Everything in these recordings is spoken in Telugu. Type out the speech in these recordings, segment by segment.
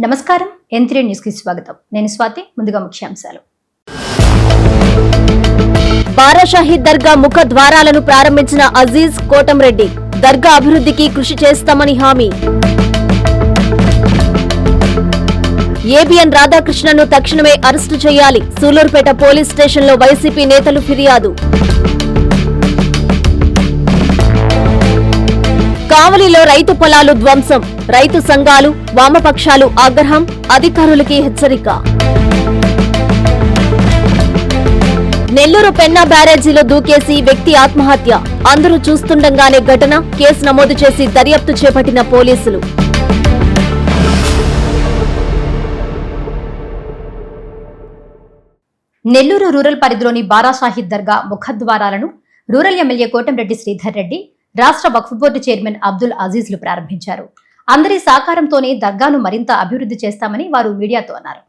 నమస్కారం, N3 న్యూస్ కి స్వాగతం. నేను స్వాతి. ముందుగా ముఖ్యాంశాలు. బారా షాహీద్ దర్గా ముఖ ద్వారాలను ప్రారంభించిన అజీజ్ కోటంరెడ్డి దర్గా అభివృద్ధికి కృషి చేస్తామని హామీ. ఏబిఎన్ రాధాకృష్ణను తక్షణమే అరెస్టు చేయాలి. సూలూరుపేట పోలీస్ స్టేషన్లో వైసీపీ నేతలు ఫిర్యాదు. కావలిలో రైతు పొలాలు ధ్వంసం. రైతు సంఘాలు, వామపక్షాలు ఆగ్రహం. అధికారులకి హెచ్చరిక. నెల్లూరు పెన్నా బ్యారేజీలో దూకేసి వ్యక్తి ఆత్మహత్య. అందరూ చూస్తుండగానే ఘటన. కేసు నమోదు చేసి దర్యాప్తు చేపట్టిన పోలీసులు. నెల్లూరు రూరల్ పరిధిలోని బారా షాహీద్ దర్గా ముఖద్వారాలను రూరల్ ఎమ్మెల్యే కోటంరెడ్డి శ్రీధర్ రెడ్డి, రాష్ట్ర వక్ఫ్ బోర్డు చైర్మన్ అబ్దుల్ అజీజ్లు ప్రారంభించారు. అందరి సహకారంతోనే దర్గాను మరింత అభివృద్ధి చేస్తామని వారు మీడియాతో అన్నారు.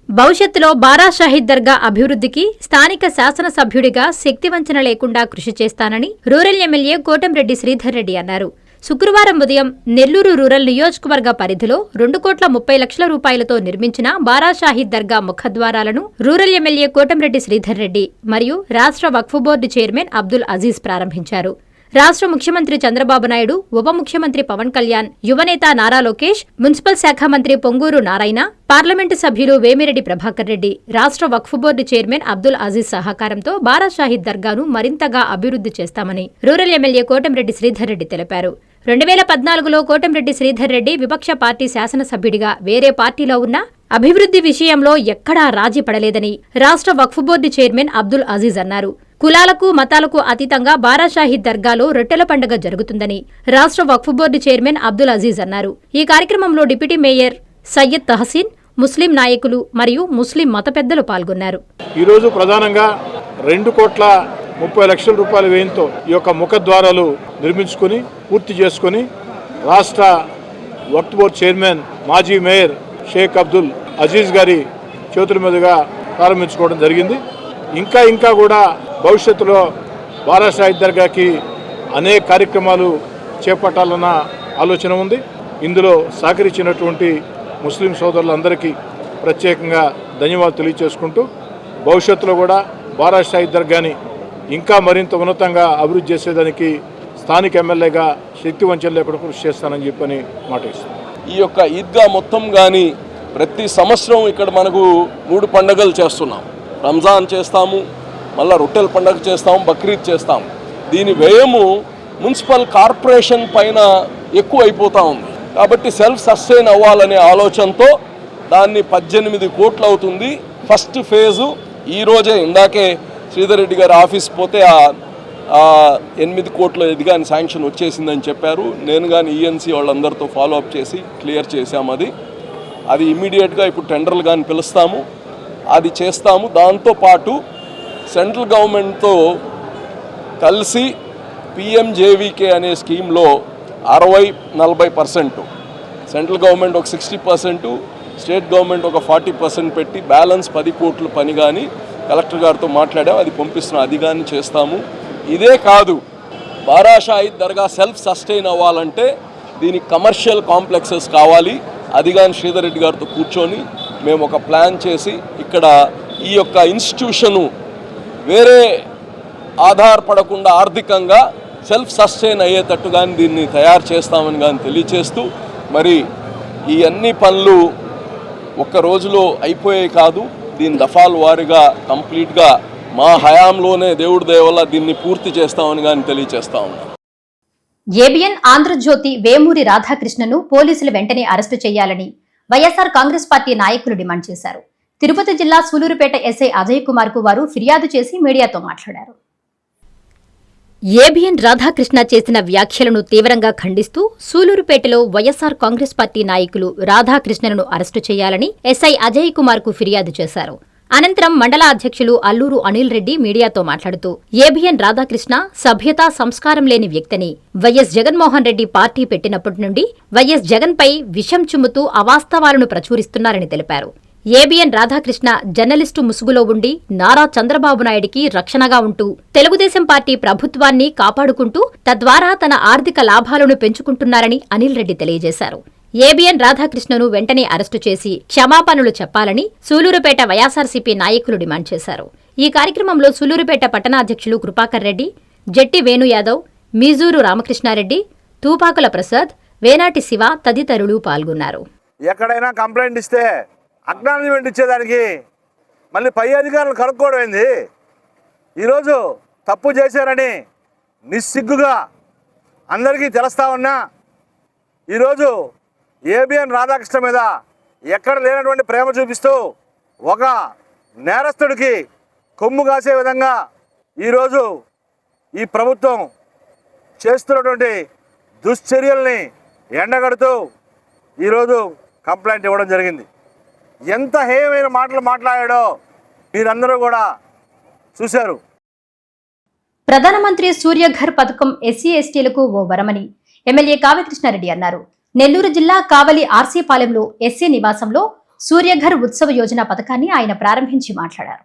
భవిష్యత్తులో బారా షాహీద్ దర్గా అభివృద్ధికి స్థానిక శాసనసభ్యుడిగా శక్తివంచన లేకుండా కృషి చేస్తానని రూరల్ ఎమ్మెల్యే కోటంరెడ్డి శ్రీధర్ రెడ్డి అన్నారు. శుక్రవారం ఉదయం నెల్లూరు రూరల్ నియోజకవర్గ పరిధిలో 2,30,00,000 రూపాయలతో నిర్మించిన బారా షాహీద్ దర్గా ముఖద్వారాలను రూరల్ ఎమ్మెల్యే కోటంరెడ్డి శ్రీధర్ రెడ్డి మరియు రాష్ట్ర వక్ఫ్ బోర్డు చైర్మన్ అబ్దుల్ అజీజ్ ప్రారంభించారు. రాష్ట్ర ముఖ్యమంత్రి చంద్రబాబు నాయుడు, ఉప ముఖ్యమంత్రి పవన్ కళ్యాణ్, యువనేత నారా లోకేష్, మున్సిపల్ శాఖ మంత్రి పొంగూరు నారాయణ, పార్లమెంటు సభ్యులు వేమిరెడ్డి ప్రభాకర్ రెడ్డి, రాష్ట్ర వక్ఫ్ బోర్డు చైర్మన్ అబ్దుల్ అజీజ్ సహకారంతో బారా షాహీద్ దర్గాను మరింతగా అభివృద్ధి చేస్తామని రూరల్ ఎమ్మెల్యే కోటంరెడ్డి శ్రీధర్ రెడ్డి తెలిపారు. 2014లో కోటంరెడ్డి శ్రీధర్ రెడ్డి విపక్ష పార్టీ శాసనసభ్యుడిగా వేరే పార్టీలో ఉన్నా అభివృద్ధి విషయంలో ఎక్కడా రాజీ పడలేదని రాష్ట్ర వక్ఫ్ బోర్డు చైర్మన్ అబ్దుల్ అజీజ్ అన్నారు. కులాలకు, మతాలకు అతీతంగా బారా షాహీద్ దర్గాలో రొట్టెల పండుగ జరుగుతుందని రాష్ట్ర వక్ఫ్ బోర్డు చైర్మన్ అబ్దుల్ అజీజ్ అన్నారు. ఈ కార్యక్రమంలో డిప్యూటీ మేయర్ సయ్యద్ తహసీన్, ముస్లిం నాయకులు మరియు ముస్లిం మత పెద్దలు పాల్గొన్నారు. ఈరోజు ప్రధానంగా 2,30,00,000 రూపాయల వ్యయంతో ఈ యొక్క ముఖద్వారాలు నిర్మించుకొని పూర్తి చేసుకుని రాష్ట్ర వక్ఫ్ బోర్డు చైర్మన్ మాజీ మేయర్ షేక్ అబ్దుల్ అజీజ్ గారి చేతుల మీదుగా ప్రారంభించుకోవడం జరిగింది. ఇంకా కూడా భవిష్యత్తులో బారా షాహీద్ దర్గాకి అనేక కార్యక్రమాలు చేపట్టాలన్న ఆలోచన ఉంది. ఇందులో సహకరించినటువంటి ముస్లిం సోదరులందరికీ ప్రత్యేకంగా ధన్యవాదాలు తెలియజేసుకుంటూ భవిష్యత్తులో కూడా బారా షాహీద్ దర్గాని ఇంకా మరింత ఉన్నతంగా అభివృద్ధి చేసేదానికి స్థానిక ఎమ్మెల్యేగా శక్తి వంచన లేకుండా కృషి చేస్తానని చెప్పని మాట ఇస్తాను. ఈ యొక్క ఈద్గా మొత్తం కానీ ప్రతి సంవత్సరం ఇక్కడ మనకు 3 పండుగలు చేస్తున్నాం. రంజాన్ చేస్తాము, మళ్ళీ రొట్టెల పండుగ చేస్తాము, బక్రీద్ చేస్తాము. దీని వ్యయము మున్సిపల్ కార్పొరేషన్ పైన ఎక్కువ అయిపోతూ ఉంది. కాబట్టి సెల్ఫ్ సస్టైన్ అవ్వాలనే ఆలోచనతో దాన్ని 18 కోట్లు అవుతుంది. ఫస్ట్ ఫేజు ఈరోజే ఇందాకే శ్రీధర్ రెడ్డి గారి ఆఫీస్ పోతే 8 కోట్ల ఇది కానీ శాంక్షన్ వచ్చేసిందని చెప్పారు. నేను కానీ ఈఎన్సీ వాళ్ళందరితో ఫాలోఅప్ చేసి క్లియర్ చేశాము. అది ఇమ్మీడియట్గా ఇప్పుడు టెండర్లు కానీ పిలుస్తాము, అది చేస్తాము. దాంతోపాటు సెంట్రల్ గవర్నమెంట్తో కలిసి పిఎంజేవీకే అనే స్కీమ్లో 60-40% సెంట్రల్ గవర్నమెంట్ ఒక 60%, స్టేట్ గవర్నమెంట్ ఒక 40% పెట్టి బ్యాలెన్స్ 10 కోట్ల పని కానీ కలెక్టర్ గారితో మాట్లాడాం, అది పంపిస్తున్నాం. అది కానీ చేస్తాము. ఇదే కాదు, బారా షాహీద్ దర్గా సెల్ఫ్ సస్టైన్ అవ్వాలంటే దీనికి కమర్షియల్ కాంప్లెక్సెస్ కావాలి. అది కానీ శ్రీధర్ రెడ్డి గారితో కూర్చొని మేము ఒక ప్లాన్ చేసి ఇక్కడ ఈ యొక్క ఇన్స్టిట్యూషను వేరే ఆధారపడకుండా ఆర్థికంగా సెల్ఫ్ సస్టైన్ అయ్యేటట్టు కానీ దీన్ని తయారు చేస్తామని కానీ తెలియచేస్తూ, మరి ఈ అన్ని పనులు ఒక్క రోజులో అయిపోయాయి కాదు, దీని దఫాల వారీగా కంప్లీట్గా మా హయాంలోనే దేవుడి దయ వల్ల దీన్ని పూర్తి చేస్తామని కానీ తెలియచేస్తా ఉన్నాం. ఏబిఎన్ ఆంధ్రజ్యోతి వేమూరి రాధాకృష్ణను పోలీసులు వెంటనే అరెస్టు చేయాలని వైఎస్ఆర్ కాంగ్రెస్ పార్టీ నాయకులు డిమాండ్ చేశారు. తిరుపతి జిల్లా సూలూరుపేట ఎస్ఐ అజయ్ కుమార్ కు వారు ఫిర్యాదు చేసి మీడియాతో మాట్లాడారు. ఏబిఎన్ రాధాకృష్ణ చేసిన వ్యాఖ్యలను తీవ్రంగా ఖండిస్తూ సూలూరుపేటలో వైఎస్ఆర్ కాంగ్రెస్ పార్టీ నాయకులు రాధాకృష్ణను అరెస్టు చేయాలని ఎస్ఐ అజయ్ కుమార్ కు ఫిర్యాదు చేశారు. అనంతరం మండల అధ్యక్షులు అల్లూరు అనిల్ రెడ్డి మీడియాతో మాట్లాడుతూ ఏబిఎన్ రాధాకృష్ణ సభ్యతా సంస్కారం లేని వ్యక్తిని, వైఎస్ జగన్మోహన్ రెడ్డి పార్టీ పెట్టినప్పటి నుండి వైఎస్ జగన్ పై విషం చుమ్ముతూ అవాస్తవాలను ప్రచురిస్తున్నారని తెలిపారు. ఏబిఎన్ రాధాకృష్ణ జర్నలిస్టు ముసుగులో ఉండి నారా చంద్రబాబు నాయుడికి రక్షణగా ఉంటూ తెలుగుదేశం పార్టీ ప్రభుత్వాన్ని కాపాడుకుంటూ తద్వారా తన ఆర్థిక లాభాలను పెంచుకుంటున్నారని అనిల్ రెడ్డి తెలియజేశారు. ఏబిఎన్ రాధాకృష్ణను వెంటనే అరెస్టు చేసి క్షమాపణలు చెప్పాలని సూలూరుపేట వైఎస్ఆర్సీపీ నాయకులు డిమాండ్ చేశారు. ఈ కార్యక్రమంలో సూలూరుపేట పట్టణాధ్యక్షులు కృపాకర్ రెడ్డి, జట్టి వేణు యాదవ్, మీజూరు రామకృష్ణారెడ్డి, తూపాకుల ప్రసాద్, వేనాటి శివ తదితరులు పాల్గొన్నారు. ఎక్కడైనా కంప్లైంట్ ఇస్తే అక్నాలజ్మెంట్ ఇచ్చేదానికి మళ్ళీ పై అధికారులు కనుక్కోవడం ఏంది? ఈరోజు తప్పు చేశారని నిస్సిగ్గుగా అందరికీ తెలుస్తా ఉన్నా ఈరోజు ఏబిఎన్ రాధాకృష్ణ మీద ఎక్కడ లేనటువంటి ప్రేమ చూపిస్తూ ఒక నేరస్తుడికి కొమ్ము కాసే విధంగా ఈరోజు ఈ ప్రభుత్వం చేస్తున్నటువంటి దుశ్చర్యల్ని ఎండగడుతూ ఈరోజు కంప్లైంట్ ఇవ్వడం జరిగింది. ఎంత హేయమైన మాటలు మాట్లాడాడో మీరందరూ కూడా చూశారు. ప్రధానమంత్రి సూర్యఘర్ పథకం ఎస్సీ ఎస్టీలకు ఓ వరమని ఎమ్మెల్యే కావ్యకృష్ణారెడ్డి అన్నారు. నెల్లూరు జిల్లా కావలి ఆర్సీపాలెంలో ఎస్సీ నివాసంలో సూర్యఘర్ ఉత్సవ యోజన పథకాన్ని ఆయన ప్రారంభించి మాట్లాడారు.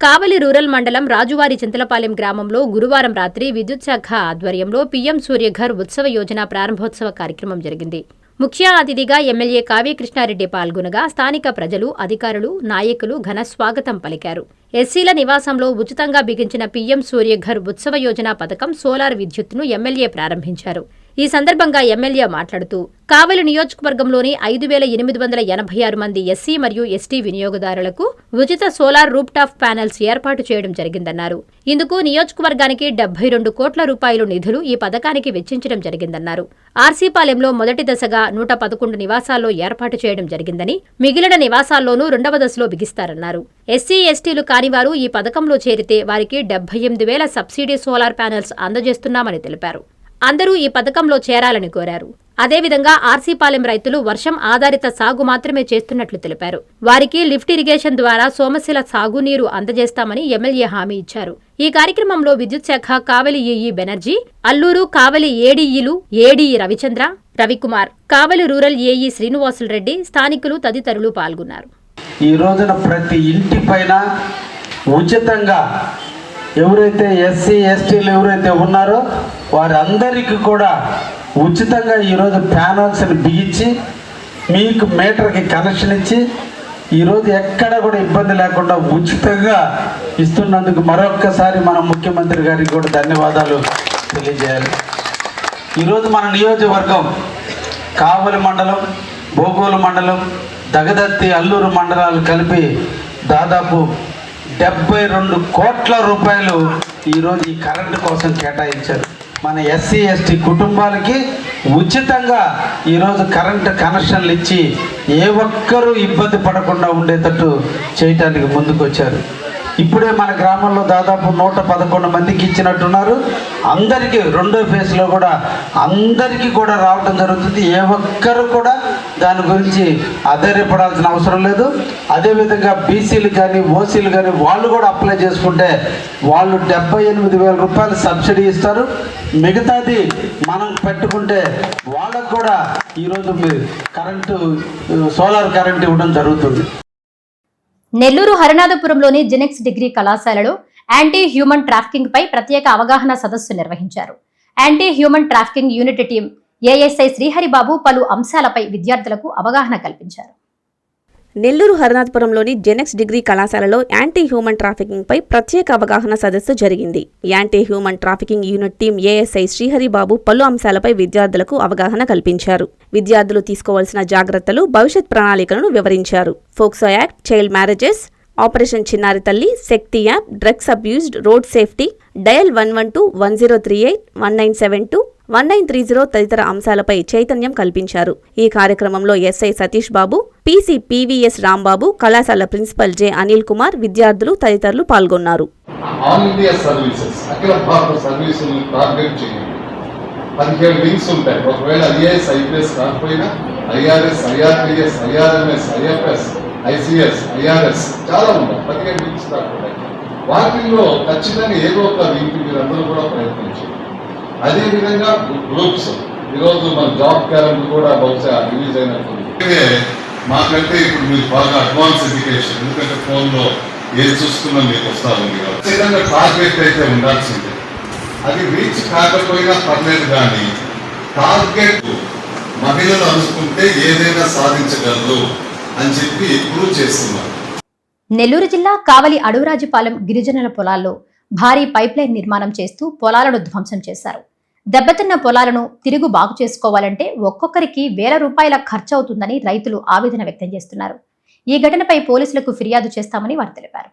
కావలి రూరల్ మండలం రాజువారి చింతలపాలెం గ్రామంలో గురువారం రాత్రి విద్యుత్ శాఖ ఆధ్వర్యంలో పీఎం సూర్యఘర్ ఉత్సవ యోజన ప్రారంభోత్సవ కార్యక్రమం జరిగింది. ముఖ్య అతిథిగా ఎమ్మెల్యే కావ్యకృష్ణారెడ్డి పాల్గొనగా స్థానిక ప్రజలు, అధికారులు, నాయకులు ఘన స్వాగతం పలికారు. ఎస్సీల నివాసంలో ఉచితంగా బిగించిన పీఎం సూర్యఘర్ ఉత్సవ యోజన పథకం సోలార్ విద్యుత్తును ఎమ్మెల్యే ప్రారంభించారు. ఈ సందర్భంగా ఎమ్మెల్యే మాట్లాడుతూ కావలి నియోజకవర్గంలోని 5,886 మంది ఎస్సీ మరియు ఎస్టీ వినియోగదారులకు ఉచిత సోలార్ రూఫ్టాప్ ప్యానెల్స్ ఏర్పాటు చేయడం జరిగిందన్నారు. ఇందుకు నియోజకవర్గానికి 72 కోట్ల రూపాయలు నిధులు ఈ పథకానికి వెచ్చించడం జరిగిందన్నారు. ఆర్సీపాలెంలో మొదటి దశగా 111 నివాసాల్లో ఏర్పాటు చేయడం జరిగిందని, మిగిలిన నివాసాల్లోనూ 2వ దశలో బిగిస్తారన్నారు. ఎస్సీ ఎస్టీలు కానివారు ఈ పథకంలో చేరితే వారికి 78,000 సబ్సిడీ సోలార్ ప్యానెల్స్ అందజేస్తున్నామని తెలిపారు. అందరూ ఈ పథకంలో చేరాలని కోరారు. అదేవిధంగా ఆర్సీపాలెం రైతులు వర్షం ఆధారిత సాగు మాత్రమే చేస్తున్నట్లు తెలిపారు. వారికి లిఫ్ట్ ఇరిగేషన్ ద్వారా సోమశిల సాగునీరు అందజేస్తామని ఎమ్మెల్యే హామీ ఇచ్చారు. ఈ కార్యక్రమంలో విద్యుత్ శాఖ కావలి ఈఈ బెనర్జీ, అల్లూరు కావలి ఏడీఈలు ఏడీఈ రవిచంద్ర, రవికుమార్, కావలి రూరల్ ఏఈ శ్రీనివాసులరెడ్డి, స్థానికులు తదితరులు పాల్గొన్నారు. ఈ రోజున ప్రతి ఇంటి పైన ఉచితంగా ఎవరైతే ఎస్సీ ఎస్టీలు ఎవరైతే ఉన్నారో వారందరికీ కూడా ఉచితంగా ఈరోజు ప్యానల్స్ని బిగించి మీకు మీటర్కి కనెక్షన్ ఇచ్చి ఈరోజు ఎక్కడ కూడా ఇబ్బంది లేకుండా ఉచితంగా ఇస్తున్నందుకు మరొక్కసారి మన ముఖ్యమంత్రి గారికి కూడా ధన్యవాదాలు తెలియజేయాలి. ఈరోజు మన నియోజకవర్గం కావలి మండలం, బోగోలు మండలం, దగదత్తి, అల్లూరు మండలాలు కలిపి దాదాపు 72 కోట్ల రూపాయలు ఈరోజు ఈ కరెంటు కోసం కేటాయించారు. మన ఎస్సీ ఎస్టీ కుటుంబాలకి ఉచితంగా ఈరోజు కరెంటు కనెక్షన్లు ఇచ్చి ఏ ఒక్కరూ ఇబ్బంది పడకుండా ఉండేటట్టు చేయటానికి ముందుకొచ్చారు. ఇప్పుడే మన గ్రామంలో దాదాపు 111 మందికి ఇచ్చినట్టున్నారు. అందరికీ రెండో ఫేజ్లో కూడా అందరికీ కూడా రావడం జరుగుతుంది. ఏ ఒక్కరు కూడా దాని గురించి ఆధైర్యపడాల్సిన అవసరం లేదు. అదేవిధంగా బీసీలు కానీ ఓసీలు కానీ వాళ్ళు కూడా అప్లై చేసుకుంటే వాళ్ళు 78,000 రూపాయలు సబ్సిడీ ఇస్తారు. మిగతాది మనం పెట్టుకుంటే వాళ్ళకు కూడా ఈరోజు కరెంటు సోలార్ కరెంట్ ఇవ్వడం జరుగుతుంది. నెల్లూరు హరినాథపురంలోని జెనెక్స్ డిగ్రీ కళాశాలలో యాంటీ హ్యూమన్ ట్రాఫికింగ్ పై ప్రత్యేక అవగాహన సదస్సు నిర్వహించారు. Anti human trafficking unit team ASI Sriharibabu పలు అంశాలపై విద్యార్థులకు అవగాహన కల్పించారు. నెల్లూరు హరినాథపురంలోని జెనెక్స్ డిగ్రీ కళాశాలలో యాంటీ హ్యూమన్ ట్రాఫికింగ్ పై ప్రత్యేక అవగాహన సదస్సు జరిగింది. Anti human trafficking unit team ASI Sriharibabu పలు అంశాలపై విద్యార్థులకు అవగాహన కల్పించారు. విద్యార్థులు తీసుకోవాల్సిన జాగ్రత్తలు, భవిష్యత్ ప్రణాళికలను వివరించారు. POCSO act, child marriages, operation చిన్నారి తల్లి, Shakti app, drugs abused, road safety, dial 112, 1038, 1972, 1930 తదితర అంశాలపై చైతన్యం కల్పించారు. ఈ కార్యక్రమంలో SI Satish Babu, PC PVS Rambabu, కళాశాల ప్రిన్సిపల్ జె అనిల్ కుమార్, విద్యార్థులు తదితరులు పాల్గొన్నారు. ఆల్ ఇండియా సర్వీసెస్, అఖిల భారత సర్వీసులు టార్గెట్ చేయండి. 17 వింగ్స్ ఉంటాయి. ఒకవేళ ఐఏఎస్ ఐపీఎస్ కాకపోయినా IRS, IRTS, IRMS, IFS, ICS, IRS చాలా ఉంటాయి. 17 వింగ్స్ కాకుండా వాటిల్లో ఖచ్చితంగా ఏదో ఒక వింగ్ మీరందరూ కూడా ప్రయత్నించండి. అదేవిధంగా గ్రూప్స్, ఈరోజు మన జాబ్ క్యాలెండర్ కూడా బహుశా రిలీజ్ అయినట్టుంది. మాకంటే ఇప్పుడు మీరు బాగా అడ్వాన్స్ ఎడ్యుకేషన్, ఎందుకంటే ఫోన్లో ఏది చూసుకున్నా మీకు వస్తా ఉంది. ఖచ్చితంగా టార్గెట్ అయితే ఉండాల్సిందే. అది రీచ్ కాకపోయినా పర్లేదు, కానీ టార్గెట్ మహిళలు అనుకుంటే ఏదైనా సాధించగలరు అని చెప్పి ప్రూవ్ చేస్తున్నారు. నెల్లూరు జిల్లా కావలి అడవురాజుపాలెం గిరిజనుల పొలాల్లో భారీ పైప్లైన్ నిర్మాణం చేస్తూ పొలాలను ధ్వంసం చేశారు. దెబ్బతిన్న పొలాలను తిరుగు బాగు చేసుకోవాలంటే ఒక్కొక్కరికి ₹1000 ఖర్చు అవుతుందని రైతులు ఆవేదన వ్యక్తం చేస్తున్నారు. ఈ ఘటనపై పోలీసులకు ఫిర్యాదు చేస్తామని వారు తెలిపారు.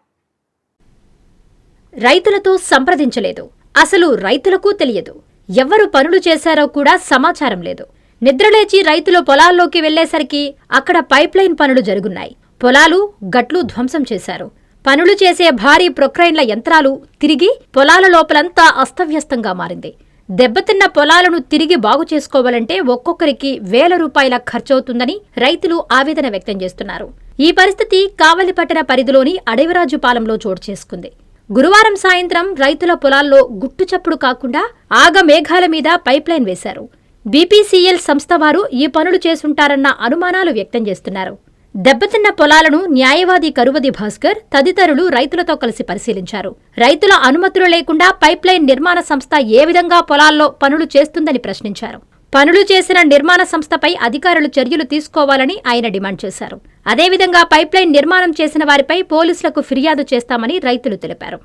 రైతులతో సంప్రదించలేదు, అసలు రైతులకు తెలియదు, ఎవ్వరు పనులు చేశారో కూడా సమాచారం లేదు. నిద్రలేచి రైతులు పొలాల్లోకి వెళ్లేసరికి అక్కడ పైప్లైన్ పనులు జరుగున్నాయి. పొలాలు గట్లు ధ్వంసం చేశారు. పనులు చేసే భారీ ప్రొక్రైన్ల యంత్రాలు తిరిగి పొలాల లోపలంతా అస్తవ్యస్తంగా మారింది. దెబ్బతిన్న పొలాలను తిరిగి బాగు చేసుకోవాలంటే ఒక్కొక్కరికి ₹1000 ఖర్చవుతుందని రైతులు ఆవేదన వ్యక్తం చేస్తున్నారు. ఈ పరిస్థితి కావలి పట్టణ పరిధిలోని అడవిరాజుపాలెంలో చోటు చేసుకుంది. గురువారం సాయంత్రం రైతుల పొలాల్లో గుట్టుచప్పుడు కాకుండా ఆగమేఘాల మీద పైప్లైన్ వేశారు. బీపీసీఎల్ సంస్థ వారు ఈ పనులు చేసుంటారన్న అనుమానాలు వ్యక్తం చేస్తున్నారు. దెబ్బతిన్న పొలాలను న్యాయవాది కరువది భాస్కర్ తదితరులు రైతులతో కలిసి పరిశీలించారు. రైతుల అనుమతులు లేకుండా పైప్లైన్ నిర్మాణ సంస్థ ఏ విధంగా పొలాల్లో పనులు చేస్తుందని ప్రశ్నించారు. పనులు చేసిన నిర్మాణ సంస్థపై అధికారులు చర్యలు తీసుకోవాలని ఆయన డిమాండ్ చేశారు. అదేవిధంగా పైప్లైన్ నిర్మాణం చేసిన వారిపై పోలీసులకు ఫిర్యాదు చేస్తామని రైతులు తెలిపారు.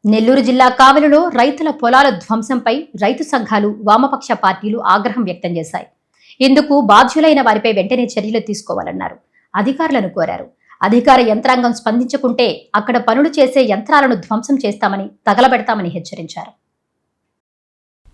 నెల్లూరు జిల్లా కావలిలో రైతుల పొలాల ధ్వంసంపై రైతు సంఘాలు, వామపక్ష పార్టీలు ఆగ్రహం వ్యక్తం చేశాయి. ఇందుకు బాధ్యులైన వారిపై వెంటనే చర్యలు తీసుకోవాలన్నారు. అధికారులను కోరారు. అధికార యంత్రాంగం స్పందించకుంటే అక్కడ పనులు చేసే యంత్రాలను ధ్వంసం చేస్తామని, తగలబెడతామని హెచ్చరించారు.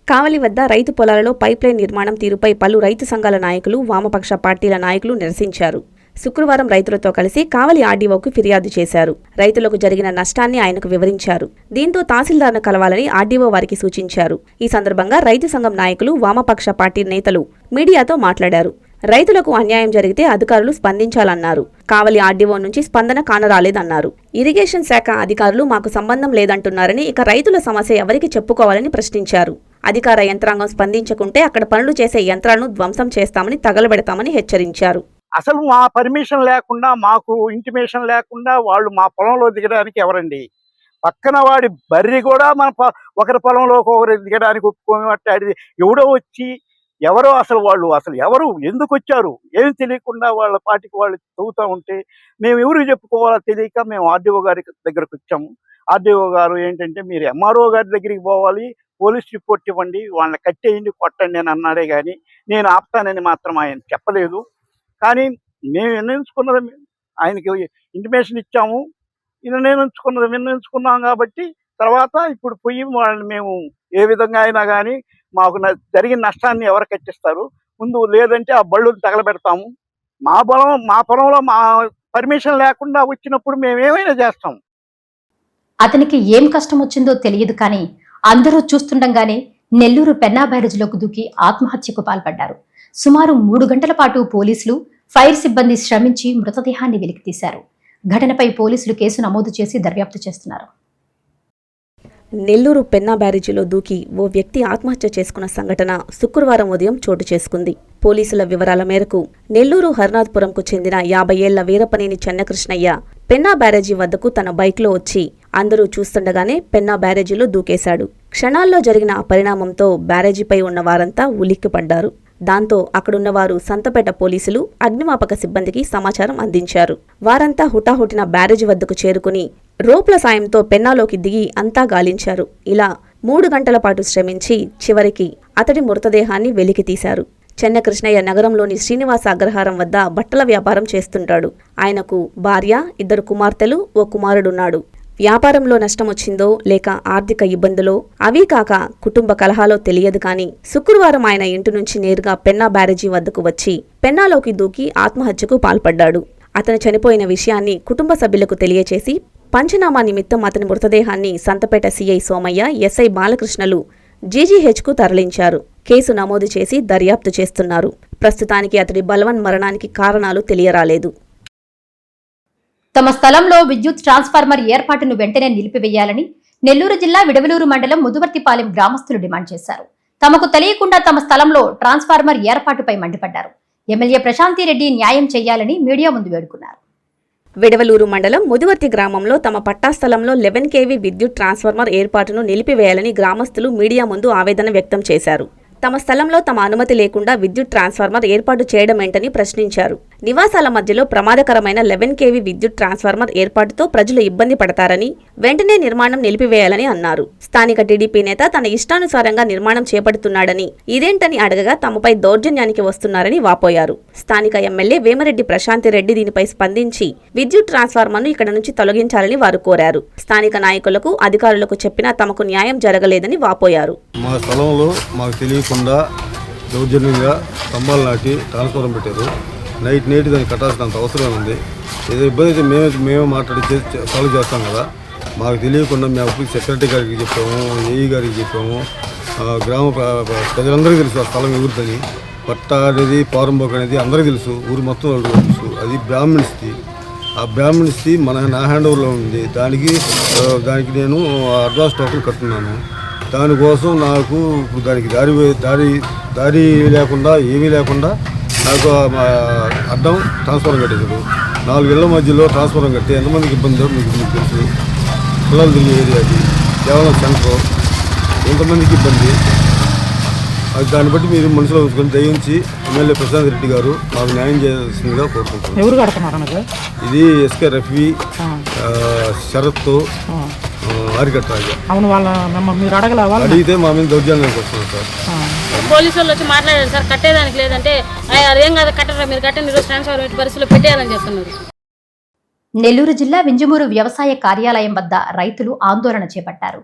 కావలి వద్ద రైతు పొలాలలో పైప్లైన్ నిర్మాణం తీరుపై పలు రైతు సంఘాల నాయకులు, వామపక్ష పార్టీల నాయకులు నిరసించారు. శుక్రవారం రైతులతో కలిసి కావలి ఆర్డీఓకు ఫిర్యాదు చేశారు. రైతులకు జరిగిన నష్టాన్ని ఆయనకు వివరించారు. దీంతో తహసీల్దార్ను కలవాలని ఆర్డీఓ వారికి సూచించారు. ఈ సందర్భంగా రైతు సంఘం నాయకులు, వామపక్ష పార్టీ నేతలు మీడియాతో మాట్లాడారు. రైతులకు అన్యాయం జరిగితే అధికారులు స్పందించాలన్నారు. కావలి ఆర్డీఓ నుంచి స్పందన కానరాలేదన్నారు. ఇరిగేషన్ శాఖ అధికారులు మాకు సంబంధం లేదంటున్నారని, ఇక రైతుల సమస్య ఎవరికి చెప్పుకోవాలని ప్రశ్నించారు. అధికార యంత్రాంగం స్పందించకుంటే అక్కడ పనులు చేసే యంత్రాలను ధ్వంసం చేస్తామని, తగలబెడతామని హెచ్చరించారు. అసలు మా పర్మిషన్ లేకుండా, మాకు ఇంటిమేషన్ లేకుండా వాళ్ళు మా పొలంలో దిగడానికి ఎవరండి? పక్కన వాడి బర్రి కూడా మన ఒకరి పొలంలోకి ఒకరు దిగడానికి ఒప్పుకోమట్టాడిది ఎవడో వచ్చి, ఎవరో అసలు వాళ్ళు ఎవరు, ఎందుకు వచ్చారు ఏం తెలియకుండా వాళ్ళ పాటికి వాళ్ళు తవ్వుతూ ఉంటే మేము ఎవరికి చెప్పుకోవాలో తెలియక మేము ఆర్డీఓ గారి దగ్గరకు వచ్చాము. ఆర్డీఓ గారు ఏంటంటే, మీరు ఎంఆర్ఓ గారి దగ్గరికి పోవాలి, పోలీస్ రిపోర్ట్ ఇవ్వండి, వాళ్ళని కట్టేయండి, కొట్టండి అని అన్నాడే కానీ నేను ఆపుతానని మాత్రం ఆయన చెప్పలేదు. కానీ మేము నిర్ణయించుకున్నది, ఆయనకి ఇంటిమేషన్ ఇచ్చాము, నిర్ణయించుకున్నాం కాబట్టి తర్వాత ఇప్పుడు పోయి వాళ్ళని మేము ఏ విధంగా అయినా కానీ మాకు జరిగిన నష్టాన్ని ఎవరు కట్టిస్తారు? ముందు లేదంటే ఆ బళ్ళు తగలబెడతాము. మా పొలంలో మా పర్మిషన్ లేకుండా వచ్చినప్పుడు మేము ఏమైనా చేస్తాం. అతనికి ఏం కష్టం వచ్చిందో తెలియదు, కానీ అందరూ చూస్తుండగానే నెల్లూరు పెన్నా బ్యారేజ్లోకి దూకి ఆత్మహత్యకు పాల్పడ్డారు. సుమారు 3 గంటల పాటు పోలీసులు, ఫైర్ సిబ్బంది శ్రమించి మృతదేహాన్ని వెలికితీశారు. ఘటనపై పోలీసులు కేసు నమోదు చేసి దర్యాప్తు చేస్తున్నారు. నెల్లూరు పెన్నా బ్యారేజీలో దూకి ఓ వ్యక్తి ఆత్మహత్య చేసుకున్న సంఘటన శుక్రవారం ఉదయం చోటు చేసుకుంది. పోలీసుల వివరాల మేరకు నెల్లూరు హర్నాథ్పురంకు చెందిన 50 ఏళ్ల వీరపనేని చెన్నకృష్ణయ్య పెన్నా బ్యారేజీ వద్దకు తన బైక్లో వచ్చి అందరూ చూస్తుండగానే పెన్నా బ్యారేజీలో దూకేశాడు. క్షణాల్లో జరిగిన ఆ పరిణామంతో బ్యారేజీపై ఉన్న వారంతా ఉలిక్కిపడ్డారు. దాంతో అక్కడున్నవారు సంతపేట పోలీసులు, అగ్నిమాపక సిబ్బందికి సమాచారం అందించారు. వారంతా హుటాహుటిన బ్యారేజీ వద్దకు చేరుకుని రోప్ల సాయంతో పెన్నాలోకి దిగి అంతా గాలించారు. ఇలా 3 గంటల పాటు శ్రమించి చివరికి అతడి మృతదేహాన్ని వెలికితీశారు. చెన్నకృష్ణయ్య నగరంలోని శ్రీనివాస అగ్రహారం వద్ద బట్టల వ్యాపారం చేస్తుంటాడు. ఆయనకు భార్య, 2 కుమార్తెలు, ఓ కుమారుడున్నాడు. వ్యాపారంలో నష్టమొచ్చిందో లేక ఆర్థిక ఇబ్బందులో, అవీ కాక కుటుంబ కలహాలో తెలియదు కానీ శుక్రవారం ఆయన ఇంటి నుంచి నేరుగా పెన్నా బ్యారేజీ వద్దకు వచ్చి పెన్నాలోకి దూకి ఆత్మహత్యకు పాల్పడ్డాడు. అతను చనిపోయిన విషయాన్ని కుటుంబ సభ్యులకు తెలియచేసి పంచనామా నిమిత్తం అతని మృతదేహాన్ని సంతపేట సీఐ సోమయ్య, ఎస్ఐ బాలకృష్ణలు జీజీహెచ్కు తరలించారు. కేసు నమోదు చేసి దర్యాప్తు చేస్తున్నారు. ప్రస్తుతానికి అతడి బలవన్ మరణానికి కారణాలు తెలియరాలేదు. తమ స్థలంలో విద్యుత్ ట్రాన్స్ఫార్మర్ ఏర్పాటును వెంటనే నిలిపివేయాలని నెల్లూరు జిల్లా విడవలూరు మండలం ముదువర్తిపాలెం గ్రామస్తులు డిమాండ్ చేశారు. తమకు తెలియకుండా తమ స్థలంలో ట్రాన్స్ఫార్మర్ ఏర్పాటుపై మండిపడ్డారు. ఎమ్మెల్యే ప్రశాంతిరెడ్డి న్యాయం చేయాలని మీడియా ముందు వేడుకున్నారు. విడవలూరు మండలం ముదువర్తి గ్రామంలో తమ పట్టా స్థలంలో 11 kV విద్యుత్ ట్రాన్స్ఫార్మర్ ఏర్పాటును నిలిపివేయాలని గ్రామస్తులు మీడియా ముందు ఆవేదన వ్యక్తం చేశారు. తమ స్థలంలో తమ అనుమతి లేకుండా విద్యుత్ ట్రాన్స్ఫార్మర్ ఏర్పాటు చేయడం ఏంటని ప్రశ్నించారు. నివాసాల మధ్యలో ప్రమాదకరమైన 11 kV విద్యుత్ ట్రాన్స్ఫార్మర్ ఏర్పాటుతో ప్రజలు ఇబ్బంది పడతారని, వెంటనే నిర్మాణం నిలిపివేయాలని అన్నారు. స్థానిక టీడీపీ నేత తన ఇష్టానుసారంగా నిర్మాణం చేపడుతున్నాడని, ఇదేంటని అడగగా తమపై దౌర్జన్యానికి వస్తున్నారని వాపోయారు. స్థానిక ఎమ్మెల్యే వేమిరెడ్డి ప్రశాంతి రెడ్డి దీనిపై స్పందించి విద్యుత్ ట్రాన్స్ఫార్మర్ను ఇక్కడ నుంచి తొలగించాలని వారు కోరారు. స్థానిక నాయకులకు, అధికారులకు చెప్పినా తమకు న్యాయం జరగలేదని వాపోయారు. మా స్థలంలో మాకు తెలియకుండా దౌర్జన్యంగా స్తంభాలు నాటి ట్రాన్స్ఫార్మర్ పెట్టారు. నైట్ దాన్ని కట్టాల్సినంత అవసరం ఉంది. ఏదో ఇబ్బంది అయితే మేమే మాట్లాడి సాల్వ్ చేస్తాం కదా. మాకు తెలియకుండా మేము సెక్రటరీ గారికి చెప్పాము, ఏఈ గారికి చెప్పాము, గ్రామ ప్రజలందరికీ తెలుసు ఆ స్థలం ఎవరిదని. పట్ట అనేది పారంబోక్ అనేది అందరికీ తెలుసు, ఊరు మొత్తం తెలుసు. అది బ్రాహ్మణ్స్ది. ఆ బ్రాహ్మణ్స్ది నా హ్యాండ్ ఓవర్లో ఉంది. దానికి నేను అడ్వాన్స్ టోకెన్ కట్టున్నాను. దానికోసం నాకు దానికి దారి లేకుండా ఏమీ లేకుండా నాకు అడ్డం ట్రాన్స్ఫారం కట్టేశారు. 4 ఇళ్ల మధ్యలో ట్రాన్స్ఫారం కట్టి ఎంతమందికి ఇబ్బందో మీకు తెలుసు. పిల్లలు తిరిగే ఏరియా అది, కేవలం సెంటర్, ఎంతమందికి ఇబ్బంది. అది దాన్ని బట్టి మీరు మనసులో ఉంచుకొని దయించి ఎమ్మెల్యే ప్రశాంత్ రెడ్డి గారు మాకు న్యాయం చేయాల్సిందిగా కోరుకుంటున్నాను. ఎవరు కడుతున్నారు? ఇది ఎస్కే రఫీ, శరత్, ఆరికట్రాజు. అవును, మీరు అడిగితే మా మీద దౌర్జన్యానికి వస్తున్నారు సార్. పోలీసు వాళ్ళు వచ్చి మాట్లాడారు సార్, కట్టేదానికి లేదంటే అదేం కాదు, కట్టరా మీరు కట్టండి, ఈరోజు ట్రాన్స్ఫర్ పరిస్థితుల్లో పెట్టేయాలని చెప్తున్నారు. నెల్లూరు జిల్లా వింజమూరు వ్యవసాయ కార్యాలయం వద్ద రైతులు ఆందోళన చేపట్టారు.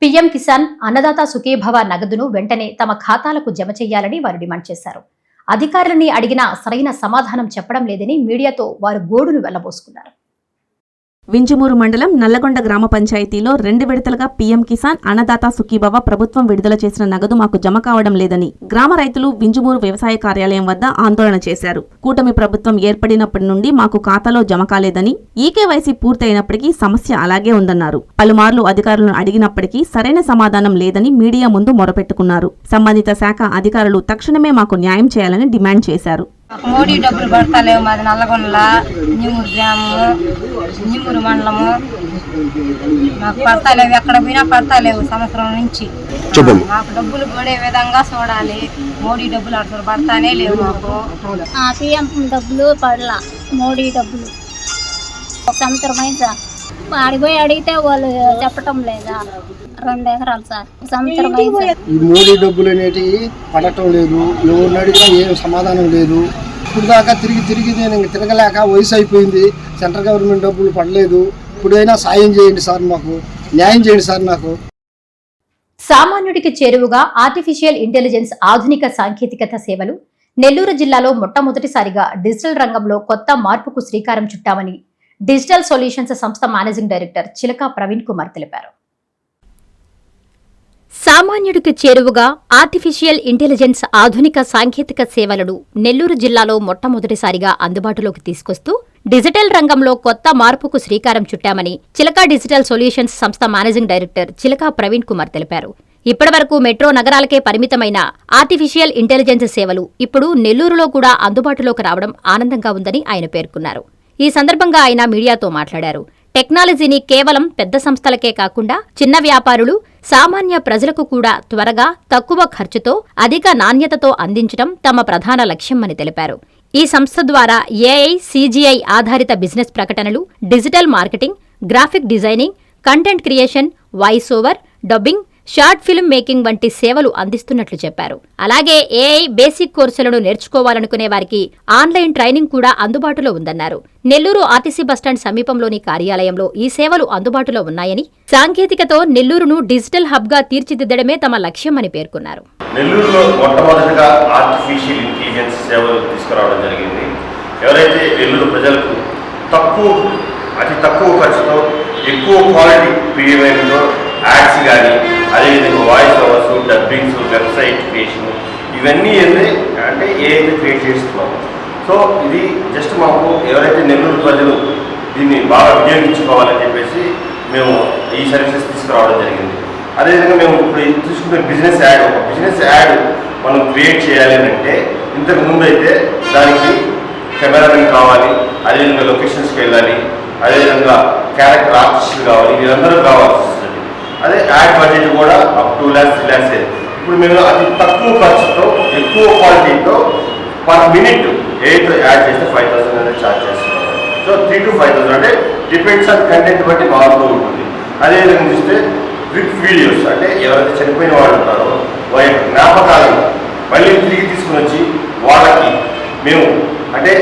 పీఎం కిసాన్ అన్నదాత సుఖీభవ నగదును వెంటనే తమ ఖాతాలకు జమ చేయాలని వారు డిమాండ్ చేశారు. అధికారులని అడిగినా సరైన సమాధానం చెప్పడం లేదని మీడియాతో వారు గోడును వెళ్లబోసుకున్నారు. వింజమూరు మండలం నల్లగొండ గ్రామ పంచాయతీలో 2 విడతలుగా పీఎం కిసాన్ అన్నదాత సుఖీభవ ప్రభుత్వం విడుదల చేసిన నగదు మాకు జమ కావడం లేదని గ్రామ రైతులు వింజమూరు వ్యవసాయ కార్యాలయం వద్ద ఆందోళన చేశారు. కూటమి ప్రభుత్వం ఏర్పడినప్పటి నుండి మాకు ఖాతాలో జమ కాలేదని, ఈకేవైసీ పూర్తయినప్పటికీ సమస్య అలాగే ఉందన్నారు. పలుమార్లు అధికారులను అడిగినప్పటికీ సరైన సమాధానం లేదని మీడియా ముందు మొరపెట్టుకున్నారు. సంబంధిత శాఖ అధికారులు తక్షణమే మాకు న్యాయం చేయాలని డిమాండ్ చేశారు. మోడీ డబ్బులు పడతలేవు. మాది నల్లగొండల ఇంజమూరు గ్రామము, ఇంజమూరు మండలము. మాకు పడతలేవు, ఎక్కడ పోయినా పడతలేవు. సంవత్సరం నుంచి మాకు డబ్బులు పడే విధంగా చూడాలి. మోడీ డబ్బులు అసలు పడతానే లేవు మాకు. సీఎం డబ్బులు పడలా, మోడీ డబ్బులు ఒక సంవత్సరం అయింది సార్. అడిగిపోయి అడిగితే వాళ్ళు చెప్పటం లేదా. 2 ఎకరాలు సార్, సంవత్సరం అయింది. ఈ మోడీ డబ్బులు అనేటివి పడటం లేదు. ఎవరిని అడిగినా ఏం సమాధానం లేదు. ఇప్పుడు దాకా తిరిగి నేను తిరగలేక వయసు అయిపోయింది. సెంట్రల్ గవర్నమెంట్ డబ్బులు పడలేదు. ఇప్పుడైనా సాయం చేయండి సార్, మాకు న్యాయం చేయండి సార్. నాకు సామాన్యుడికి చేరువుగా ఆర్టిఫిషియల్ ఇంటెలిజెన్స్ ఆధునిక సాంకేతికత సేవలు నెల్లూరు జిల్లాలో మొట్టమొదటిసారిగా డిజిటల్ రంగంలో కొత్త మార్పుకు శ్రీకారం చుట్టామని డిజిటల్ సొల్యూషన్స్ సంస్థ మేనేజింగ్ డైరెక్టర్ చిలకా ప్రవీణ్ కుమార్ తెలిపారు. సామాన్యుడికి చేరువుగా ఆర్టిఫిషియల్ ఇంటెలిజెన్స్ ఆధునిక సాంకేతిక సేవలను నెల్లూరు జిల్లాలో మొట్టమొదటిసారిగా అందుబాటులోకి తీసుకొస్తూ డిజిటల్ రంగంలో కొత్త మార్పుకు శ్రీకారం చుట్టామని చిలకా డిజిటల్ సొల్యూషన్స్ సంస్థ మేనేజింగ్ డైరెక్టర్ చిలకా ప్రవీణ్ కుమార్ తెలిపారు. ఇప్పటివరకు మెట్రో నగరాలకే పరిమితమైన ఆర్టిఫిషియల్ ఇంటెలిజెన్స్ సేవలు ఇప్పుడు నెల్లూరులో కూడా అందుబాటులోకి రావడం ఆనందంగా ఉందని ఆయన పేర్కొన్నారు. ఈ సందర్భంగా ఆయన మీడియాతో మాట్లాడారు. టెక్నాలజీని కేవలం పెద్ద సంస్థలకే కాకుండా చిన్న వ్యాపారులు, సామాన్య ప్రజలకు కూడా త్వరగా, తక్కువ ఖర్చుతో, అధిక నాణ్యతతో అందించడం తమ ప్రధాన లక్ష్యమని తెలిపారు. ఈ సంస్థ ద్వారా ఏఐ, సిజిఐ ఆధారిత బిజినెస్ ప్రకటనలు, digital marketing, graphic designing, content creation, voice over, dubbing, short film making వంటి సేవలు అందిస్తున్నట్లు చెప్పారు. అలాగే ఏఐ బేసిక్ కోర్సులను నేర్చుకోవాలనుకునే వారికి ఆన్లైన్ ట్రైనింగ్ కూడా అందుబాటులో ఉందన్నారు. నెల్లూరు ఆర్టీసీ బస్టాండ్ సమీపంలోని కార్యాలయంలో ఈ సేవలు అందుబాటులో ఉన్నాయని, సాంకేతికతో నెల్లూరును డిజిటల్ హబ్ గా తీర్చిదిద్దడమే తమ లక్ష్యమని పేర్కొన్నారు. నెల్లూరులో మొట్టమొదటిగా ఆర్టిఫిషియల్ ఇంటెలిజెన్స్ సేవలు తీసుకురావడం జరిగింది. ఎవరైతే నెల్లూరు ప్రజలకు అతి తక్కువ ఖర్చుతో ఎక్కువ క్వాలిటీ ప్రియమైనతో యాడ్స్ కానీ, అదేవిధంగా voice overs, dubbings, website creation, ఇవన్నీ అంటే ఏదైతే క్రియేట్ చేస్తున్నాము. సో ఇది జస్ట్ మాకు ఎవరైతే నెల్లూరు ప్రజలు దీన్ని బాగా వినియోగించుకోవాలని చెప్పేసి మేము ఈ సర్వీసెస్ తీసుకురావడం జరిగింది. అదేవిధంగా మేము ఇప్పుడు తీసుకునే బిజినెస్ యాడ్ మనం క్రియేట్ చేయాలి అంటే ఇంతకు ముందు అయితే దానికి కెమెరామెన్ కావాలి, అదేవిధంగా లొకేషన్స్కి వెళ్ళాలి, అదేవిధంగా క్యారెక్టర్ ఆర్టిస్టులు కావాలి, వీళ్ళందరూ కావాల్సి వస్తుంది. అదే యాడ్ బడ్జెట్ కూడా అప్ 2 lakhs 3 lakhs. ఇప్పుడు మీరు అతి తక్కువ ఖర్చుతో ఎక్కువ క్వాలిటీతో పర్ మినిట్ ఏదైతే యాడ్ చేస్తే 5,000 అనేది ఛార్జ్ చేస్తున్నారు. సో 3 to 5,000 అంటే డిపెండ్స్ ఆన్ కంటెంట్ బట్టి మారుతూ ఉంటుంది. అదేవిధంగా చూస్తే క్విక్ వీడియోస్ అంటే ఎవరైతే చనిపోయిన వాళ్ళు ఉంటారో వారి యొక్క జ్ఞాపకాలను మళ్ళీ తిరిగి తీసుకుని వచ్చి వాళ్ళకి మేము అంటే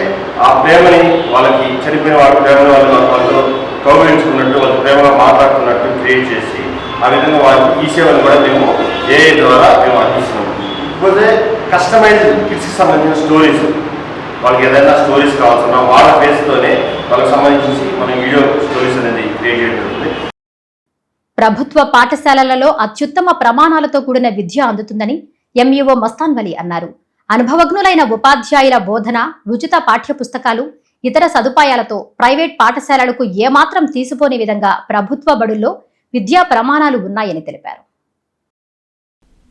ఆ ప్రేమని వాళ్ళకి చనిపోయిన వాళ్ళ ప్రేమని వాళ్ళతో కౌగిలించుకున్నట్టు వాళ్ళ ప్రేమగా మాట్లాడుతున్నట్టు క్రియేట్ చేసి ఆ విధంగా వాళ్ళకి ఈ సేవలు కూడా మేము ఏఐ ద్వారా మేము అందిస్తున్నాము. ఇకపోతే కస్టమైజ్డ్ కిడ్స్కి సంబంధించిన స్టోరీస్, వాళ్ళకి ఏదైనా స్టోరీస్ కావాల్సిన వాళ్ళ ఫేస్తోనే వాళ్ళకి సంబంధించి మనం వీడియో స్టోరీస్ అనేది క్రియేట్ చేయడం జరుగుతుంది. ప్రభుత్వ పాఠశాలలలో అత్యుత్తమ ప్రమాణాలతో కూడిన విద్య అందుతుందని ఎంఈఓ మస్తాన్ వలి అన్నారు. అనుభవజ్ఞులైన ఉపాధ్యాయుల బోధన, ఉచిత పాఠ్యపుస్తకాలు, ఇతర సదుపాయాలతో ప్రైవేట్ పాఠశాలలకు ఏమాత్రం తీసిపోని విధంగా ప్రభుత్వ బడుల్లో విద్యా ప్రమాణాలు ఉన్నాయని తెలిపారు.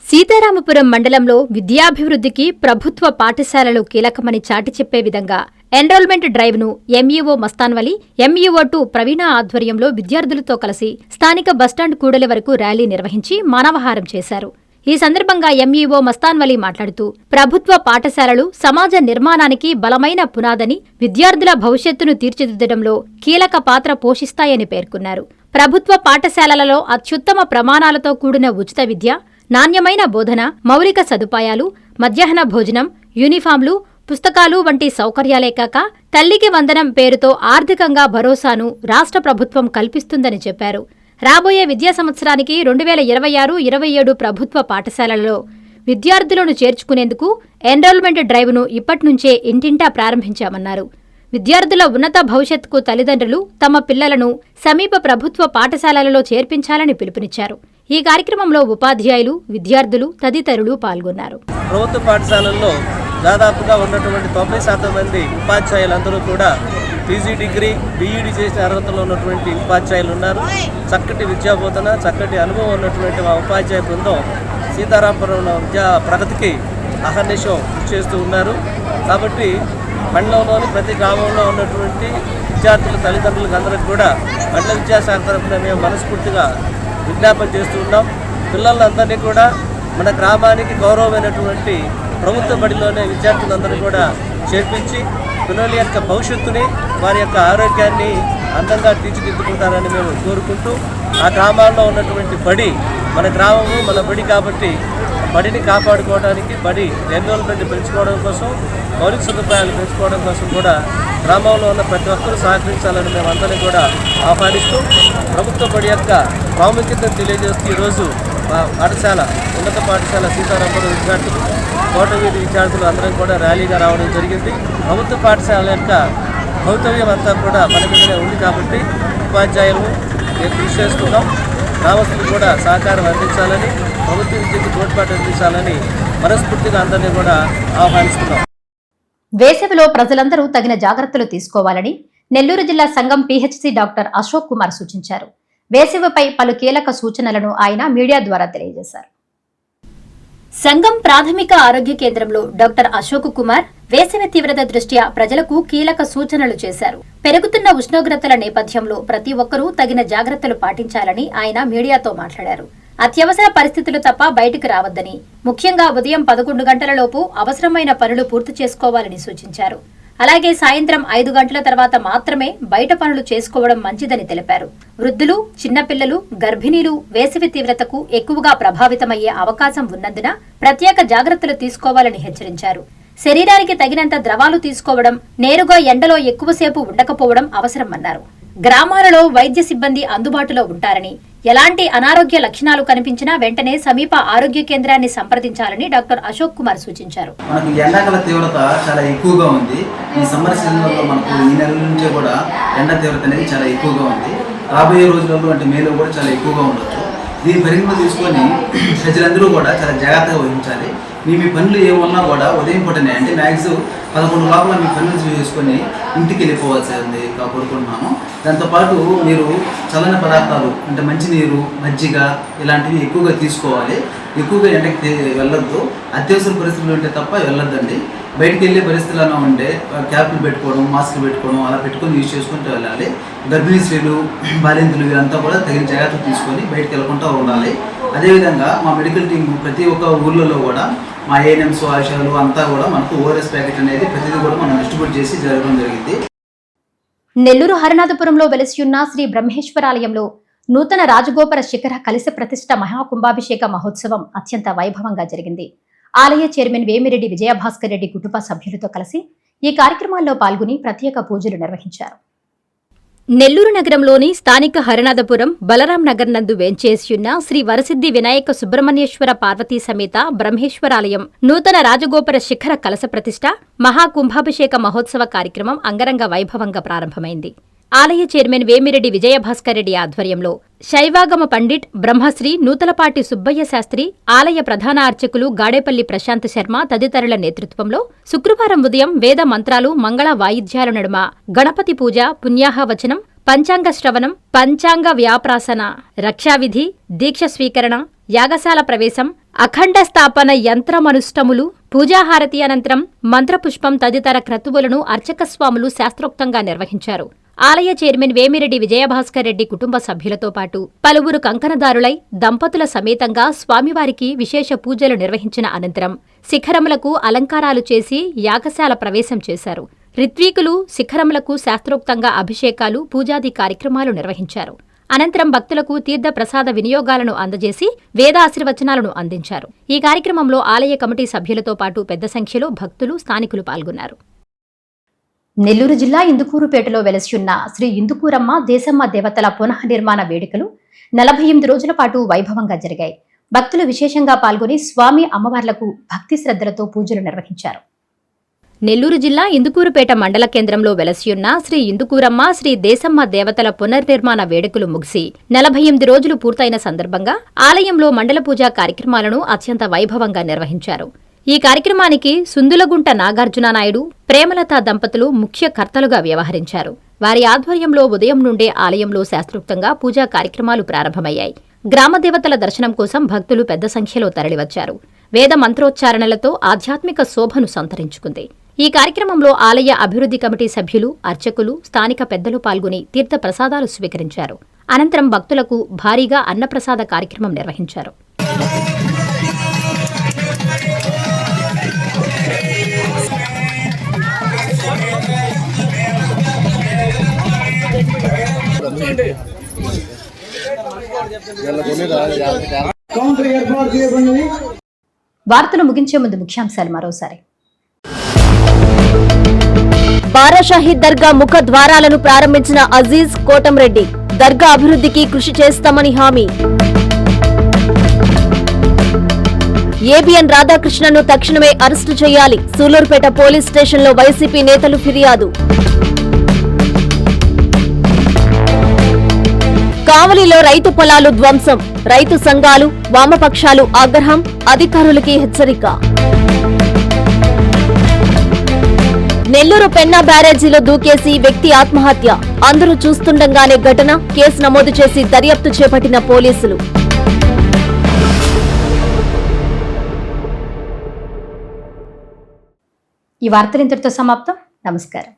సీతారామపురం మండలంలో విద్యాభివృద్ధికి ప్రభుత్వ పాఠశాలలు కీలకమని చాటి చెప్పే విధంగా ఎన్రోల్మెంట్ డ్రైవ్ ను ఎంఈఓ మస్తాన్వలి, ఎంఈఓ2 ప్రవీణ ఆధ్వర్యంలో విద్యార్థులతో కలిసి స్థానిక బస్టాండ్ కూడలి వరకు ర్యాలీ నిర్వహించి మానవహారం చేశారు. ఈ సందర్భంగా ఎంఈఓ మస్తాన్వలి మాట్లాడుతూ ప్రభుత్వ పాఠశాలలు సమాజ నిర్మాణానికి బలమైన పునాదని, విద్యార్థుల భవిష్యత్తును తీర్చిదిద్దడంలో కీలక పాత్ర పోషిస్తాయని పేర్కొన్నారు. ప్రభుత్వ పాఠశాలలలో అత్యుత్తమ ప్రమాణాలతో కూడిన ఉచిత విద్య, నాణ్యమైన బోధన, మౌలిక సదుపాయాలు, మధ్యాహ్న భోజనం, యూనిఫామ్లు, పుస్తకాలు వంటి సౌకర్యాలే కాక తల్లికి వందనం పేరుతో ఆర్థికంగా భరోసాను రాష్ట్ర ప్రభుత్వం కల్పిస్తుందని చెప్పారు. రాబోయే విద్యా సంవత్సరానికి 2026-27 ప్రభుత్వ పాఠశాలలలో విద్యార్థులను చేర్చుకునేందుకు ఎన్రోల్మెంట్ డ్రైవ్ను ఇప్పట్నుంచే ఇంటింటా ప్రారంభించామన్నారు. విద్యార్థుల ఉన్నత భవిష్యత్తుకు తల్లిదండ్రులు తమ పిల్లలను సమీప ప్రభుత్వ పాఠశాలలలో చేర్పించాలని పిలుపునిచ్చారు. ఈ కార్యక్రమంలో ఉపాధ్యాయులు, విద్యార్థులు తదితరులు పాల్గొన్నారు. ప్రభుత్వ పాఠశాలల్లో దాదాపుగా ఉన్నటువంటి 90% మంది ఉపాధ్యాయులందరూ కూడా పీజీ డిగ్రీ, బీఈడి చేసిన అర్హతలో ఉన్నటువంటి ఉపాధ్యాయులు ఉన్నారు. చక్కటి విద్యాబోధన, చక్కటి అనుభవం ఉన్నటువంటి మా ఉపాధ్యాయ బృందం సీతారామపురంలో విద్యా ప్రగతికి అహర్నిశం కృషి చేస్తూ ఉన్నారు. కాబట్టి మండలంలోని ప్రతి గ్రామంలో ఉన్నటువంటి విద్యార్థుల తల్లిదండ్రులకు అందరికి కూడా మండల విద్యాశాఖ తరఫున మేము మనస్ఫూర్తిగా విజ్ఞాపన చేస్తూ ఉన్నాం. పిల్లలందరినీ కూడా మన గ్రామానికి గౌరవమైనటువంటి ప్రభుత్వ బడిలోనే విద్యార్థులందరూ కూడా చేర్పించి పిల్లల యొక్క భవిష్యత్తుని, వారి యొక్క ఆరోగ్యాన్ని అందంగా తీర్చిదిద్దుకుంటారని మేము కోరుకుంటూ, ఆ గ్రామాల్లో ఉన్నటువంటి బడి మన గ్రామము, మన బడి కాబట్టి బడిని కాపాడుకోవడానికి, బడి ఎన్రోల్మెంట్ పెంచుకోవడం కోసం, మౌలిక సదుపాయాలు పెంచుకోవడం కోసం కూడా గ్రామంలో ఉన్న ప్రతి ఒక్కరూ సహకరించాలని మేము అందరినీ కూడా ఆహ్వానిస్తూ, ప్రభుత్వ బడి యొక్క ప్రాముఖ్యతను తెలియజేస్తూ ఈరోజు మా పాఠశాల, ఉన్నత పాఠశాల సీతారామపురం విద్యార్థులు, కోటవీధి విద్యార్థులు అందరం కూడా ర్యాలీగా రావడం జరిగింది. ప్రభుత్వ పాఠశాల యొక్క భౌతవ్యం అంతా కూడా మన మీదనే ఉంది కాబట్టి ఉపాధ్యాయులు కృషి చేస్తున్నాం. గ్రామస్తులు కూడా సహకారం అందించాలని, ప్రభుత్వ విద్యకు తోడ్పాటు అందించాలని మనస్ఫూర్తిగా అందరినీ కూడా ఆహ్వానిస్తున్నాం. వేసవిలో ప్రజలందరూ తగిన జాగ్రత్తలు తీసుకోవాలని నెల్లూరు జిల్లా సంఘం పీహెచ్సీ డాక్టర్ అశోక్ కుమార్ సూచించారు. వేసవిపై పలు కీలక సూచనలను ఆయన మీడియా ద్వారా తెలియజేశారు. సంఘం ప్రాథమిక ఆరోగ్య కేంద్రంలో డాక్టర్ అశోక్ కుమార్ వేసవి తీవ్రత దృష్ట్యా ప్రజలకు కీలక సూచనలు చేశారు. పెరుగుతున్న ఉష్ణోగ్రతల నేపథ్యంలో ప్రతి ఒక్కరూ తగిన జాగ్రత్తలు పాటించాలని ఆయన మీడియాతో మాట్లాడారు. అత్యవసర పరిస్థితులు తప్ప బయటకు రావద్దని, ముఖ్యంగా ఉదయం 11 గంటలలోపు అవసరమైన పనులు పూర్తి చేసుకోవాలని సూచించారు. అలాగే సాయంత్రం 5 గంటల తర్వాత మాత్రమే బయట పనులు చేసుకోవడం మంచిదని తెలిపారు. వృద్ధులు, చిన్నపిల్లలు, గర్భిణీలు వేసవి తీవ్రతకు ఎక్కువగా ప్రభావితమయ్యే అవకాశం ఉన్నందున ప్రత్యేక జాగ్రత్తలు తీసుకోవాలని హెచ్చరించారు. శరీరానికి తగినంత ద్రవాలు తీసుకోవడం, నేరుగా ఎండలో ఎక్కువసేపు ఉండకపోవడం అవసరమన్నారు. గ్రామాలలో వైద్య సిబ్బంది అందుబాటులో ఉంటారని, ఎలాంటి అనారోగ్య లక్షణాలు కనిపించినా వెంటనే సమీప ఆరోగ్య కేంద్రాన్ని సంప్రదించాలని డాక్టర్ అశోక్ కుమార్ సూచించారు. మనకు ఎండాకాల తీవ్రత చాలా ఎక్కువగా ఉంది. ఈ సమ్మర్ సీజన్లో మనకు ఈ నెల నుంచే కూడా ఎండ తీవ్రత అనేది చాలా ఎక్కువగా ఉంది. రాబోయే రోజులలో అంటే మేలో కూడా చాలా ఎక్కువగా ఉండొచ్చు. దీని పరిగణలో తీసుకొని ప్రజలందరూ కూడా చాలా జాగ్రత్తగా వహించాలి. మీ పనులు ఏమన్నా కూడా ఉదయం పూటనే అంటే మ్యాక్సిమం 11 లోపల మీ పనులు చేసుకొని ఇంటికి వెళ్ళిపోవాల్సింది కోరుకుంటున్నాము. దాంతోపాటు మీరు చల్లని పదార్థాలు అంటే మంచినీరు, మజ్జిగ ఇలాంటివి ఎక్కువగా తీసుకోవాలి. ఎక్కువగా ఎండకి వెళ్ళొద్దు. అత్యవసర పరిస్థితులు ఉంటే తప్ప వెళ్ళొద్దండి. బయటికి వెళ్ళే పరిస్థితుల్లో ఉంటే క్యాప్లు పెట్టుకోవడం, మాస్కులు పెట్టుకోవడం అలా పెట్టుకొని యూజ్ చేసుకుంటూ వెళ్ళాలి. గర్భిణీ స్త్రీలు, బాలింతలు వీరంతా కూడా తగిన జాగ్రత్తలు తీసుకొని బయటకు వెళ్ళకుండా ఉండాలి. అదేవిధంగా మా మెడికల్ టీం ప్రతి ఒక్క ఊర్లలో కూడా మా ఏఎన్ఎంస్ ఆశాలు అంతా కూడా మనకు ఓఆర్ఎస్ ప్యాకెట్ అనేది ప్రతిదీ కూడా మనం డిస్ట్రిబ్యూట్ చేసి జరగడం జరిగింది. నెల్లూరు హరినాథపురంలో వెలిసియున్న శ్రీ బ్రహ్మేశ్వరాలయంలో నూతన రాజగోపుర శిఖర కలశ ప్రతిష్ఠ మహాకుంభాభిషేక మహోత్సవం అత్యంత వైభవంగా జరిగింది. ఆలయ చైర్మన్ వేమిరెడ్డి విజయభాస్కర్ రెడ్డి కుటుంబ సభ్యులతో కలిసి ఈ కార్యక్రమాల్లో పాల్గొని ప్రత్యేక పూజలు నిర్వహించారు. నెల్లూరు నగరంలోని స్థానిక హరినాథపురం బలరాం నగర్ నందు వేంచేసియున్న శ్రీ వరసిద్ధి వినాయక సుబ్రహ్మణ్యేశ్వర పార్వతీ సమేత బ్రహ్మేశ్వరాలయం నూతన రాజగోపుర శిఖర కలశ ప్రతిష్ఠ మహాకుంభాభిషేక మహోత్సవ కార్యక్రమం అంగరంగ వైభవంగా ప్రారంభమైంది. ఆలయ చైర్మన్ వేమిరెడ్డి విజయభాస్కర్ రెడ్డి ఆధ్వర్యంలో శైవాగమ పండిట్ బ్రహ్మశ్రీ నూతలపాటి సుబ్బయ్య శాస్త్రి, ఆలయ ప్రధాన అర్చకులు గాడేపల్లి ప్రశాంత్ శర్మ తదితరుల నేతృత్వంలో శుక్రవారం ఉదయం వేద మంత్రాలు, మంగళ వాయిద్యాల నడుమ గణపతి పూజ, పుణ్యాహవచనం, పంచాంగ శ్రవణం, పంచాంగ వ్యాప్రాసన, రక్షావిధి, దీక్ష స్వీకరణ, యాగశాల ప్రవేశం, అఖండ స్థాపన యంత్రమనుష్టములు, పూజాహారతి అనంతరం మంత్రపుష్పం తదితర క్రతువులను అర్చక స్వాములు శాస్త్రోక్తంగా నిర్వహించారు. ఆలయ చైర్మన్ వేమిరెడ్డి విజయభాస్కర్ రెడ్డి కుటుంబ సభ్యులతో పాటు పలువురు కంకణదారులై దంపతుల సమేతంగా స్వామివారికి విశేష పూజలు నిర్వహించిన అనంతరం శిఖరములకు అలంకారాలు చేసి యాగశాల ప్రవేశం చేశారు. రిత్వీకులు శిఖరములకు శాస్త్రోక్తంగా అభిషేకాలు, పూజాది కార్యక్రమాలు నిర్వహించారు. అనంతరం భక్తులకు తీర్థ ప్రసాద వినియోగాలను అందజేసి వేదాశీర్వచనాలను అందించారు. ఈ కార్యక్రమంలో ఆలయ కమిటీ సభ్యులతో పాటు పెద్ద సంఖ్యలో భక్తులు, స్థానికులు పాల్గొన్నారు. నెల్లూరు జిల్లా ఇందుకూరుపేటలో వెలసియున్న శ్రీ ఇందుకూరమ్మ దేశమ్మ దేవతల పునఃనిర్మాణ వేడుకలు 48 రోజుల పాటు వైభవంగా జరిగాయి. భక్తులు విశేషంగా పాల్గొని స్వామి అమ్మవార్లకు భక్తి శ్రద్ధలతో పూజలు నిర్వహించారు. నెల్లూరు జిల్లా ఇందుకూరుపేట మండల కేంద్రంలో వెలసియున్న శ్రీ ఇందుకూరమ్మ శ్రీ దేశమ్మ దేవతల పునర్నిర్మాణ వేడుకలు ముగిసి 48 రోజులు పూర్తయిన సందర్భంగా ఆలయంలో మండల పూజా కార్యక్రమాలను అత్యంత వైభవంగా నిర్వహించారు. ఈ కార్యక్రమానికి సుందులగుంట నాగార్జున నాయుడు, ప్రేమలత దంపతులు ముఖ్య కర్తలుగా వ్యవహరించారు. వారి ఆధ్వర్యంలో ఉదయం నుండే ఆలయంలో శాస్త్రోక్తంగా పూజా కార్యక్రమాలు ప్రారంభమయ్యాయి. గ్రామదేవతల దర్శనం కోసం భక్తులు పెద్ద సంఖ్యలో తరలివచ్చారు. వేద మంత్రోచ్చారణలతో ఆధ్యాత్మిక శోభను సంతరించుకుంది. ఈ కార్యక్రమంలో ఆలయ అభివృద్ధి కమిటీ సభ్యులు, అర్చకులు, స్థానిక పెద్దలు పాల్గొని తీర్థ ప్రసాదాలు స్వీకరించారు. అనంతరం భక్తులకు భారీగా అన్నప్రసాద కార్యక్రమం నిర్వహించారు. వార్తలు ముగించే ముందు ముఖ్యాంశాలు మరోసారి. బారాషాహి దర్గా ముఖ ద్వారాలను ప్రారంభించిన అజీజ్ కోటంరెడ్డి, దర్గా అభివృద్ధికి కృషి చేస్తామని హామీ. ఏబిఎన్ రాధాకృష్ణను తక్షణమే అరెస్టు చేయాలి, సూలూరుపేట పోలీస్ స్టేషన్లో వైసీపీ నేతలు ఫిర్యాదు. కావలిలో రైతు పొలాలు ధ్వంసం, రైతు సంఘాలు, వామపక్షాలు ఆగ్రహం, అధికారులకి హెచ్చరిక. నెల్లూరు పెన్నా బ్యారేజీలో దూకేసి వ్యక్తి ఆత్మహత్య, అందరూ చూస్తుండగానే ఘటన, కేసు నమోదు చేసి దర్యాప్తు చేపట్టిన పోలీసులు. ఈ వార్తలు ఇంతటితో సమాప్తం. నమస్కారం.